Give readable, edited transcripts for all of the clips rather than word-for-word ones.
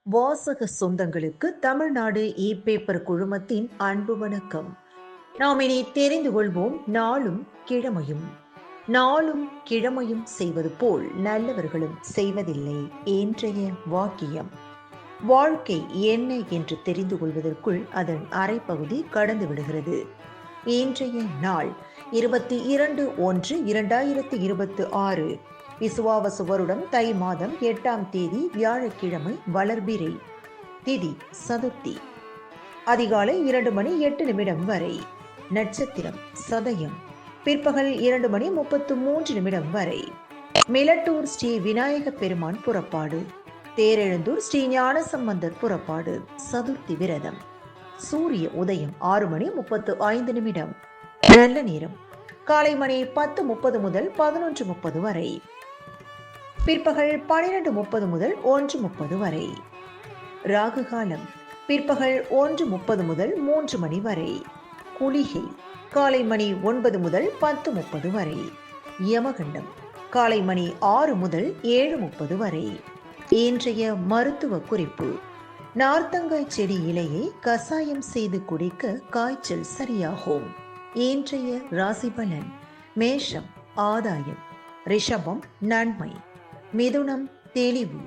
வாசக சொந்தங்களுக்கு தமிழ்நாடு பேப்பர் குழுமத்தின் அன்பு வணக்கம். நாம் இனி தெரிந்து கொள்வோம் நாளும் கிழமையும். நாளும் கிழமையும் செய்வது போல் நல்லவர்களும் செய்வதில்லை இன்றைய வாக்கியம். வாழ்க்கை என்ன என்று தெரிந்து கொள்வதற்குள் அதன் அரைப்பகுதி கடந்து விடுகிறது. இன்றைய நாள் 22/1/2026 விசுவாவசு வருடம் தை மாதம் 8ஆம் தேதி வியாழக்கிழமை, வளர்பிறை, திதி சதுர்த்தி. அதிகாலை 2:08 வரை. நட்சத்திரம் சதயம். பிற்பகல் 2:33 வரை. மிலட்டூர் ஸ்ரீ விநாயக பெருமான் புறப்பாடு. தேரெழுந்தூர் ஸ்ரீ ஞானசம்பந்தர் புறப்பாடு. சதுர்த்தி விரதம். சூரிய உதயம் 6:35. நல்ல நேரம் காலை மணி 10:30 முதல் 11:30 வரை. பிற்பகல் 12:30 முதல் 1:30 வரை. ராகு காலம் பிற்பகல் 1:30 முதல் 3 மணி வரை. குளிகை காலை மணி 9 முதல் 10:30 வரை. யமகண்டம் காலை மணி 6 முதல் 7:30 வரை. இன்றைய மருத்துவ குறிப்பு. நார்த்தங்காய் செடி இலையை கசாயம் செய்து குடிக்க காய்ச்சல் சரியாகும். இன்றைய ராசி பலன். மேஷம் ஆதாயம், ரிஷபம் நன்மை, மிதுனம் தெளிவு,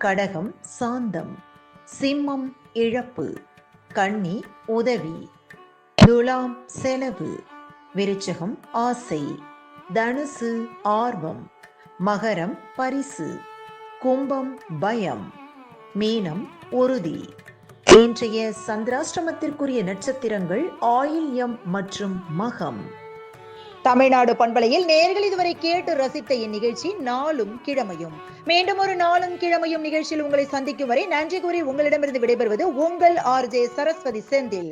கடகம் சாந்தம், சிம்மம் இழப்பு, கன்னி உதவி, துலாம் செலவு, விருச்சகம் ஆசை, தனுசு ஆர்வம், மகரம் பரிசு, கும்பம் பயம், மீனம் உறுதி. இன்றைய சந்திராஷ்டமத்திற்குரிய நட்சத்திரங்கள் ஆயில்யம் மற்றும் மகம். தமிழ்நாடு பண்பலையில் நேயர்கள் இதுவரை கேட்டு ரசித்த இந்நிகழ்ச்சி நாளும் கிழமையும். மீண்டும் ஒரு நாளும் கிழமையும் நிகழ்ச்சியில் உங்களை சந்திக்கும் வரை நன்றி கூறி உங்களிடமிருந்து விடைபெறுவது உங்கள் RJ சரஸ்வதி செந்தில்.